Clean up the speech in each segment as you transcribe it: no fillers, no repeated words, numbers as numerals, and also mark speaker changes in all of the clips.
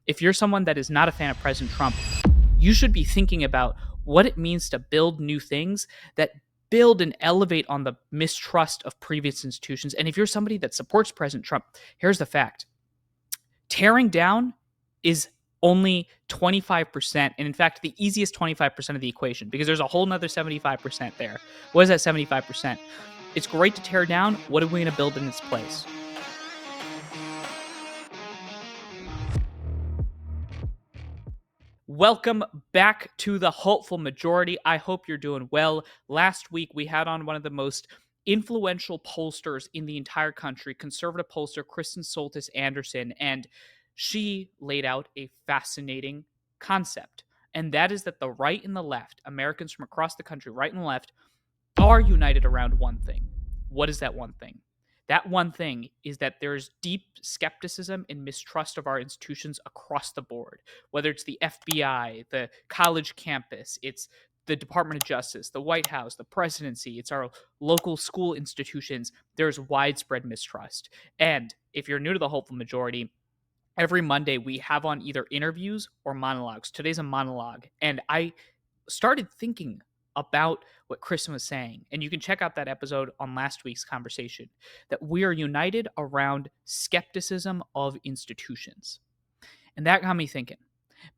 Speaker 1: If you're someone that is not a fan of President Trump, you should be thinking about what it means to build new things that build and elevate on the mistrust of previous institutions. And if you're somebody that supports President Trump, here's the fact: tearing down is only 25%. And in fact, the easiest 25% of the equation, because there's a whole nother 75% there. What is that 75%? It's great to tear down. What are we going to build in its place? Welcome back to the Hopeful Majority. I hope you're doing well. Last week, we had on one of the most influential pollsters in the entire country, conservative pollster Kristen Soltis Anderson, and she laid out a fascinating concept. And that is that the right and the left, Americans from across the country, right and left, are united around one thing. What is that one thing? That one thing is that there is deep skepticism and mistrust of our institutions across the board, whether it's the FBI, the college campus, it's the Department of Justice, the White House, the presidency, it's our local school institutions. There's widespread mistrust. And if you're new to the Hopeful Majority, every Monday we have on either interviews or monologues. Today's a monologue. And I started thinking about what Kristen was saying. And you can check out that episode on last week's conversation, that we are united around skepticism of institutions. And that got me thinking,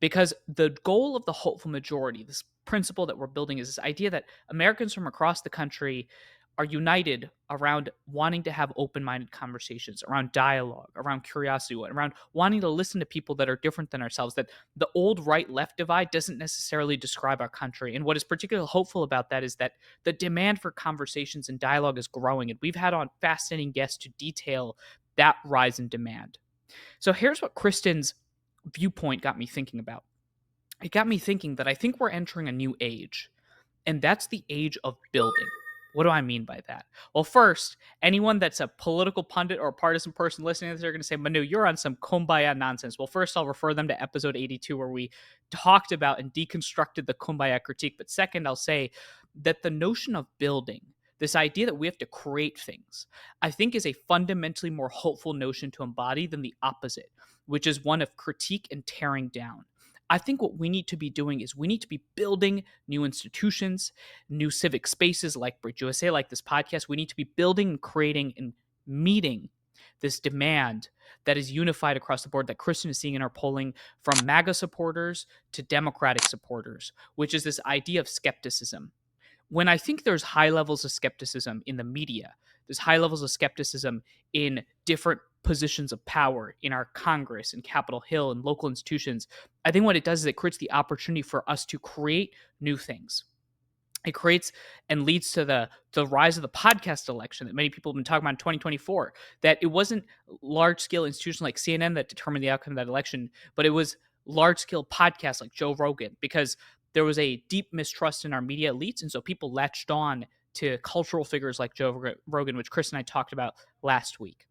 Speaker 1: because the goal of the Hopeful Majority, this principle that we're building, is this idea that Americans from across the country are united around wanting to have open-minded conversations, around dialogue, around curiosity, around wanting to listen to people that are different than ourselves, that the old right-left divide doesn't necessarily describe our country. And what is particularly hopeful about that is that the demand for conversations and dialogue is growing, and we've had on fascinating guests to detail that rise in demand. So here's what Kristen's viewpoint got me thinking about. It got me thinking that I think we're entering a new age, and that's the age of building. What do I mean by that? Well, first, anyone that's a political pundit or a partisan person listening to this are going to say, Manu, you're on some kumbaya nonsense. Well, first, I'll refer them to episode 82, where we talked about and deconstructed the kumbaya critique. But second, I'll say that the notion of building, this idea that we have to create things, I think is a fundamentally more hopeful notion to embody than the opposite, which is one of critique and tearing down. I think what we need to be doing is we need to be building new institutions, new civic spaces like Bridge USA, like this podcast. We need to be building and creating and meeting this demand that is unified across the board, that Kristen is seeing in our polling, from MAGA supporters to Democratic supporters, which is this idea of skepticism. When I think there's high levels of skepticism in the media, there's high levels of skepticism in different positions of power in our Congress and Capitol Hill and local institutions, I think what it does is it creates the opportunity for us to create new things. It creates and leads to the rise of the podcast election that many people have been talking about in 2024, that it wasn't large-scale institutions like CNN that determined the outcome of that election, but it was large-scale podcasts like Joe Rogan, because there was a deep mistrust in our media elites, and so people latched on to cultural figures like Joe Rogan, which Chris and I talked about last week.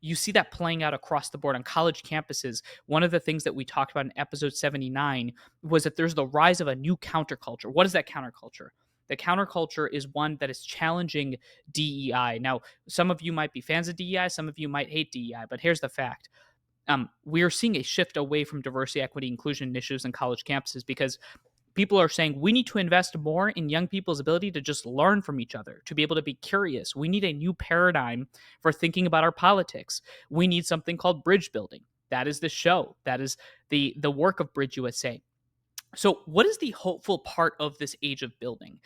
Speaker 1: You see that playing out across the board on college campuses. One of the things that we talked about in episode 79 was that there's the rise of a new counterculture. What is that counterculture? The counterculture is one that is challenging DEI. Now, some of you might be fans of DEI, some of you might hate DEI, but here's the fact. We are seeing a shift away from diversity, equity, inclusion initiatives in college campuses, because people are saying we need to invest more in young people's ability to just learn from each other, to be able to be curious. We need a new paradigm for thinking about our politics. We need something called bridge building. That is the show. That is the work of Bridge USA. So what is the hopeful part of this age of building?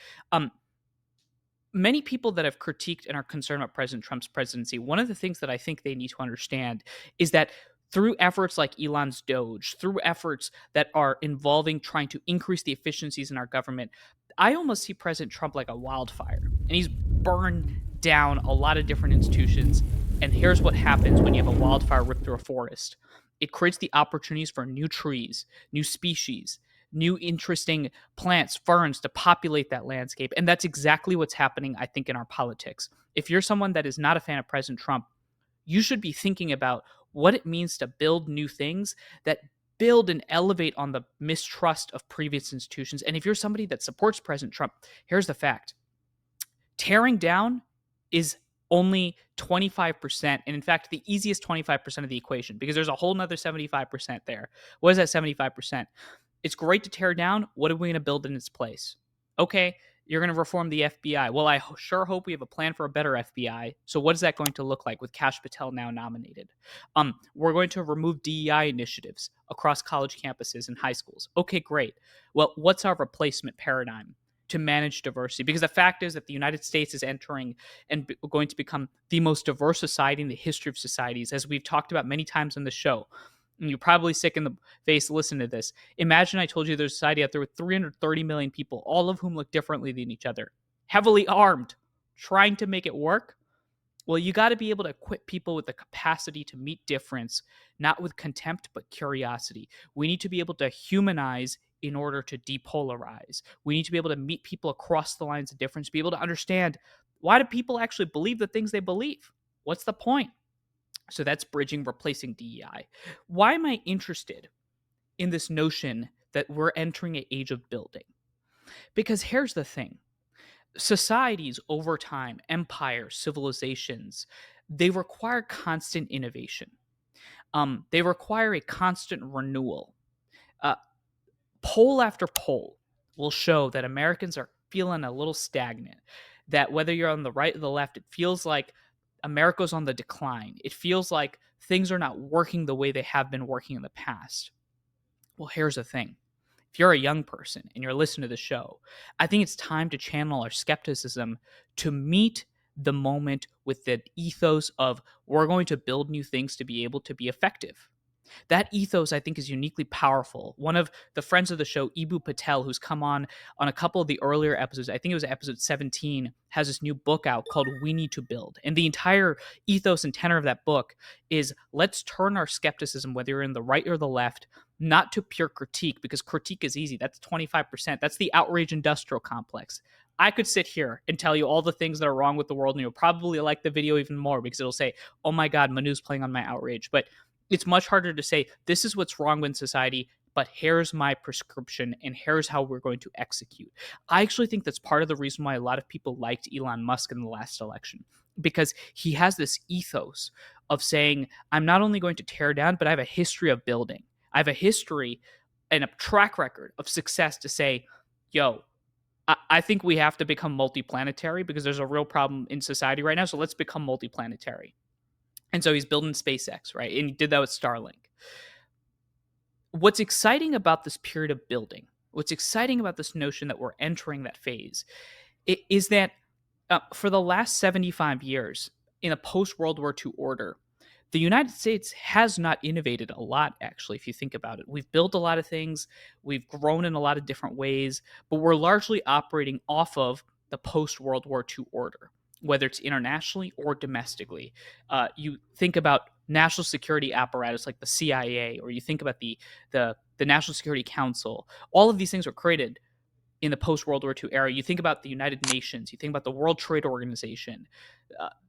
Speaker 1: Many people that have critiqued and are concerned about President Trump's presidency, one of the things that I think they need to understand is that through efforts like Elon's Doge, through efforts that are involving trying to increase the efficiencies in our government, I almost see President Trump like a wildfire. And he's burned down a lot of different institutions. And here's what happens when you have a wildfire rip through a forest. It creates the opportunities for new trees, new species, new interesting plants, ferns to populate that landscape. And that's exactly what's happening, I think, in our politics. If you're someone that is not a fan of President Trump, you should be thinking about what it means to build new things that build and elevate on the mistrust of previous institutions. And if you're somebody that supports President Trump, here's the fact. Tearing down is only 25%, and in fact, the easiest 25% of the equation, because there's a whole nother 75% there. What is that 75%? It's great to tear down. What are we going to build in its place? Okay, you're going to reform the FBI. Well, I sure hope we have a plan for a better FBI. So, what is that going to look like with Kash Patel now nominated? We're going to remove DEI initiatives across college campuses and high schools. Okay, great. Well, what's our replacement paradigm to manage diversity? Because the fact is that the United States is entering and going to become the most diverse society in the history of societies, as we've talked about many times on the show. And you're probably sick in the face listening to this. Imagine I told you there's a society out there with 330 million people, all of whom look differently than each other, heavily armed, trying to make it work. Well, you got to be able to equip people with the capacity to meet difference, not with contempt, but curiosity. We need to be able to humanize in order to depolarize. We need to be able to meet people across the lines of difference, be able to understand, why do people actually believe the things they believe? What's the point? So that's bridging, replacing DEI. Why am I interested in this notion that we're entering an age of building? Because here's the thing: societies over time, empires, civilizations, they require constant innovation. They require a constant renewal. Uh, Poll after poll will show that Americans are feeling a little stagnant. That whether you're on the right or the left, it feels like America's on the decline. It feels like things are not working the way they have been working in the past. Well, here's the thing: if you're a young person and you're listening to the show, I think it's time to channel our skepticism to meet the moment with the ethos of, we're going to build new things to be able to be effective. That ethos, I think, is uniquely powerful. One of the friends of the show, Ibu Patel, who's come on a couple of the earlier episodes, I think it was episode 17, has this new book out called We Need to Build. And the entire ethos and tenor of that book is, let's turn our skepticism, whether you're in the right or the left, not to pure critique, because critique is easy. That's 25%. That's the outrage industrial complex. I could sit here and tell you all the things that are wrong with the world, and you'll probably like the video even more because it'll say, oh my God, Manu's playing on my outrage. But it's much harder to say, this is what's wrong with society, but here's my prescription and here's how we're going to execute. I actually think that's part of the reason why a lot of people liked Elon Musk in the last election, because he has this ethos of saying, I'm not only going to tear down, but I have a history of building. I have a history and a track record of success to say, yo, I think we have to become multiplanetary because there's a real problem in society right now. So let's become multiplanetary. And so he's building SpaceX, right? And he did that with Starlink. What's exciting about this period of building, what's exciting about this notion that we're entering that phase, is that for the last 75 years, in a post World War II order, the United States has not innovated a lot, actually, if you think about it. We've built a lot of things, we've grown in a lot of different ways, but we're largely operating off of the post World War II order, whether it's internationally or domestically. You think about national security apparatus like the CIA, or you think about the National Security Council. All of these things were created in the post World War II era. You think about the United Nations, you think about the World Trade Organization,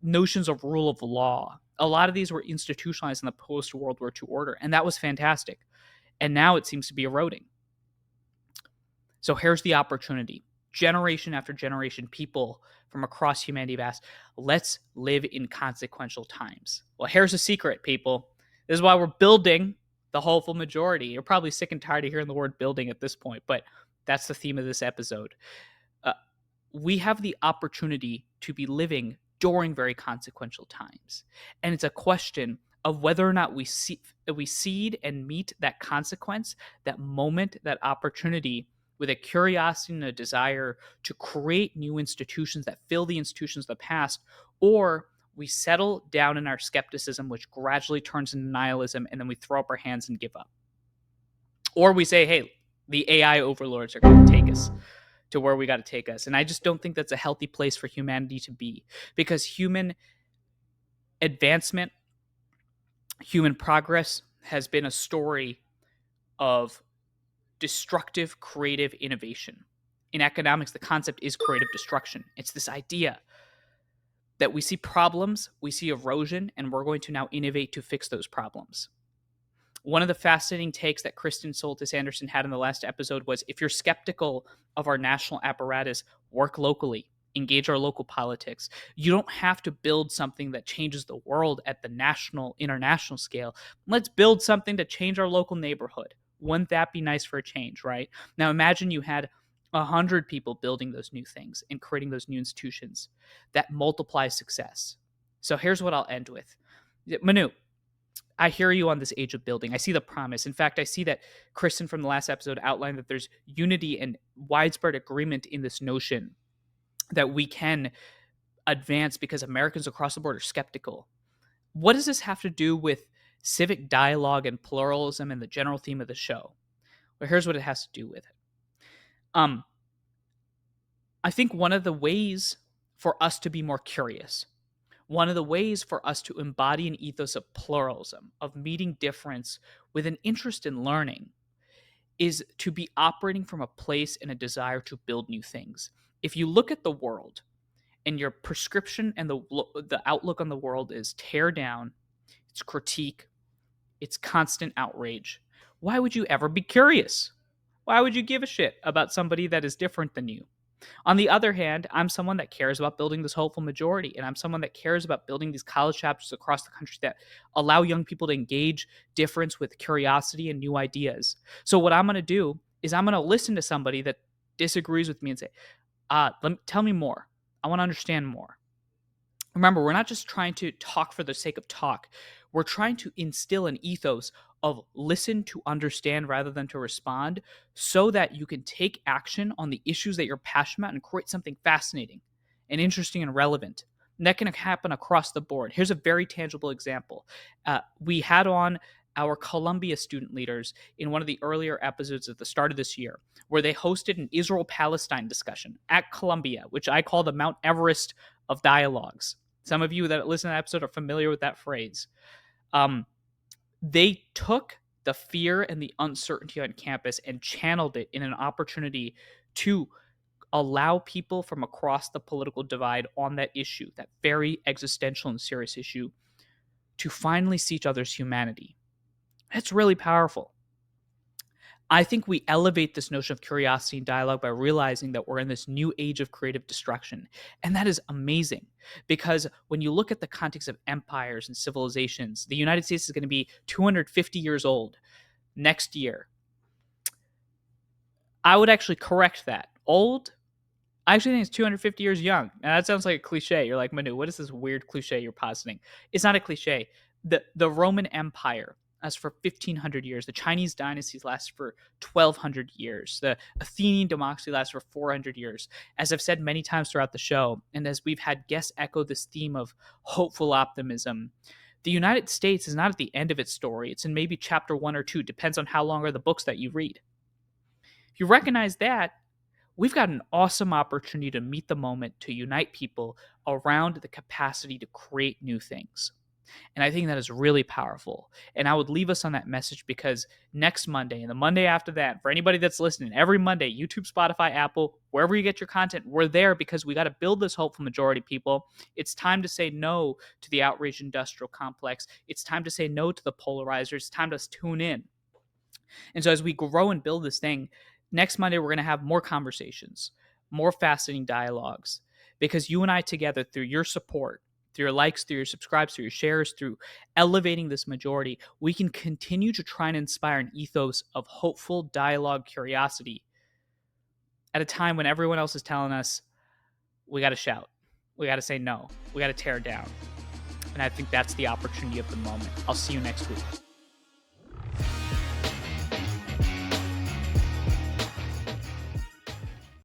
Speaker 1: notions of rule of law. A lot of these were institutionalized in the post World War II order, and that was fantastic. And now it seems to be eroding. So here's the opportunity. Generation after generation, people from across humanity have asked, let's live in consequential times. Well, here's a secret, people. This is why we're building the hopeful majority. You're probably sick and tired of hearing the word building at this point, but that's the theme of this episode. We have the opportunity to be living during very consequential times. And it's a question of whether or not we seed and meet that consequence, that moment, that opportunity, with a curiosity and a desire to create new institutions that fill the institutions of the past, or we settle down in our skepticism, which gradually turns into nihilism, and then we throw up our hands and give up. Or we say, hey, the AI overlords are going to take us to where we got to take us. And I just don't think that's a healthy place for humanity to be, because human advancement, human progress has been a story of destructive creative innovation. In economics, the concept is creative destruction. It's this idea that we see problems, we see erosion, and we're going to now innovate to fix those problems. One of the fascinating takes that Kristen Soltis Anderson had in the last episode was, if you're skeptical of our national apparatus, work locally. engage our local politics. You don't have to build something that changes the world at the national, international scale. Let's build something to change our local neighborhood. Wouldn't that be nice for a change, right? Now imagine you had 100 people building those new things and creating those new institutions that multiply success. So here's what I'll end with. Manu, I hear you on this age of building. I see the promise. In fact, I see that Kristen from the last episode outlined that there's unity and widespread agreement in this notion that we can advance because Americans across the board are skeptical. What does this have to do with civic dialogue and pluralism and the general theme of the show? Well, here's what it has to do with it. I think one of the ways for us to be more curious, one of the ways for us to embody an ethos of pluralism, of meeting difference with an interest in learning, is to be operating from a place and a desire to build new things. If you look at the world and your prescription and the outlook on the world is tear down, it's critique, it's constant outrage, why would you ever be curious? Why would you give a shit about somebody that is different than you? On the other hand, I'm someone that cares about building this hopeful majority, and I'm someone that cares about building these college chapters across the country that allow young people to engage difference with curiosity and new ideas. So what I'm going to do is I'm going to listen to somebody that disagrees with me and say, tell me more. I want to understand more. Remember, we're not just trying to talk for the sake of talk. We're trying to instill an ethos of listen to understand rather than to respond so that you can take action on the issues that you're passionate about and create something fascinating and interesting and relevant. And that can happen across the board. Here's a very tangible example. We had on our Columbia student leaders in one of the earlier episodes at the start of this year, where they hosted an Israel-Palestine discussion at Columbia, which I call the Mount Everest of dialogues. Some of you that listen to that episode are familiar with that phrase. They took the fear and the uncertainty on campus and channeled it in an opportunity to allow people from across the political divide on that issue, that very existential and serious issue, to finally see each other's humanity. That's really powerful. I think we elevate this notion of curiosity and dialogue by realizing that we're in this new age of creative destruction. And that is amazing because when you look at the context of empires and civilizations, the United States is going to be 250 years old next year. I would actually correct that. Old? I actually think it's 250 years young. Now that sounds like a cliche. You're like, Manu, what is this weird cliche you're positing? It's not a cliche. The Roman Empire lasts for 1,500 years. The Chinese dynasties last for 1,200 years. The Athenian democracy lasts for 400 years. As I've said many times throughout the show, and as we've had guests echo this theme of hopeful optimism, the United States is not at the end of its story. It's in maybe chapter 1 or 2. Depends on how long are the books that you read. If you recognize that, we've got an awesome opportunity to meet the moment, to unite people around the capacity to create new things. And I think that is really powerful. And I would leave us on that message because next Monday and the Monday after that, for anybody that's listening, every Monday, YouTube, Spotify, Apple, wherever you get your content, we're there because we got to build this hopeful majority, people. It's time to say no to the outraged industrial complex. It's time to say no to the polarizers. It's time to tune in. And so as we grow and build this thing, next Monday, we're going to have more conversations, more fascinating dialogues, because you and I together, through your support, through your likes, through your subscribes, through your shares, through elevating this majority, we can continue to try and inspire an ethos of hopeful dialogue, curiosity at a time when everyone else is telling us we got to shout, we got to say no, we got to tear down. And I think that's the opportunity of the moment. I'll see you next week.